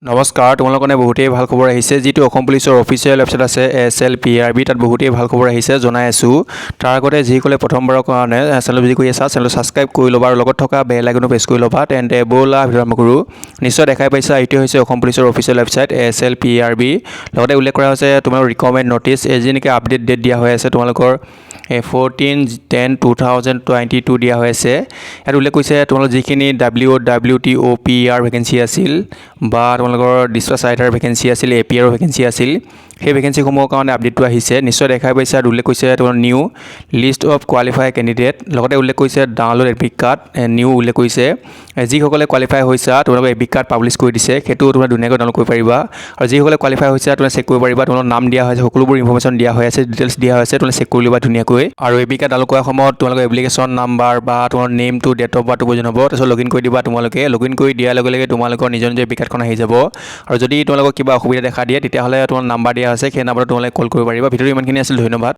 নমস্কাৰ, তোমালোকৰ কাৰণে বহুতেই ভাল খবৰ আহিছে। যিটো অসম পুলিচৰ অফিচিয়েল ৱেবছাইট আছে SLPRB, তাত বহুতেই ভাল খবৰ আহিছে জনাই আছোঁ। তাৰ আগতে যিসকলে প্ৰথমবাৰৰ কাৰণে চেনেল ভিজিট কৰি আছা, চেনেলটো ছাবস্ক্ৰাইব কৰি ল'বা আৰু লগত থকা বেল আইকনটো প্ৰেছ কৰি ল'বা। তেন্তে ব'লা ভিডিঅ' আৰম্ভ কৰোঁ। নিশ্চয় দেখাই পাইছা, এইটো হৈছে অসম পুলিচৰ অফিচিয়েল ৱেবছাইট SLPRB। লগতে উল্লেখ কৰা হৈছে তোমালোকৰ ৰিকমেণ্ড নটিছ, যি নেকি আপডেট ডেট দিয়া হৈ আছে তোমালোকৰ 14/10/2022 দিয়া হৈ আছে। ইয়াত উল্লেখ কৰিছে তোমালোকৰ যিখিনি WWTOPR ভেকেঞ্চি আছিল বা তোমালোকৰ ডিছপাছ ৰাইটাৰ ভেকেঞ্চি আছিল, APRৰ ভেকেঞ্চি আছিল, সেই ভেকেঞ্চিসমূহৰ কাৰণে আপডেটটো আহিছে। নিশ্চয় দেখাই পাইছে আৰু উল্লেখ কৰিছে তোমাৰ new list of qualify candidate. লগতে উল্লেখ কৰিছে ডাউনলোড এডমিট কাৰ্ড নিউ উল্লেখ কৰিছে যিসকলে কোৱালিফাই হৈছা তোমালোকৰ এডমিট কাৰ্ড পাব্লিছ কৰি দিছে, সেইটো তোমাৰ ধুনীয়াকৈ ডাউনলোড কৰিব পাৰিবা। আৰু যিসকলে কোৱালিফাই হৈছা তুমি চেক কৰিব পাৰিবা, তোমালোকৰ নাম দিয়া হৈছে, সকলোবোৰ ইনফৰমেশ্যন দিয়া হৈ আছে, ডিটেইলছ দিয়া হৈছে, তুমি চেক কৰি ল'বা ধুনীয়াকৈ। আৰু এডমিট কাৰ্ড ডাউনলোড কৰাৰ সময়ত তোমালোকৰ এপ্লিকেশ্যন নাম্বাৰ বা তোমাৰ নেমটো ডেট অফ বাৰ্থটো প্ৰয়োজন হ'ব। তাৰপিছত লগইন কৰি দিবা। তোমালোকে লগইন কৰি দিয়াৰ লগে লগে তোমালোকৰ নিজৰ নিজৰ এডমিট কাৰ্ডখন আহি যাব। আৰু যদি তোমালোকৰ কিবা অসুবিধা দেখা দিয়ে তেতিয়াহ'লে তোমাৰ নাম্বাৰ দিয়া আছে, সেই নাম্বাৰটো তোমালোকে কল কৰিব পাৰিবা। ভিডিঅ'টো ইমানখিনি আছিল, ধন্যবাদ।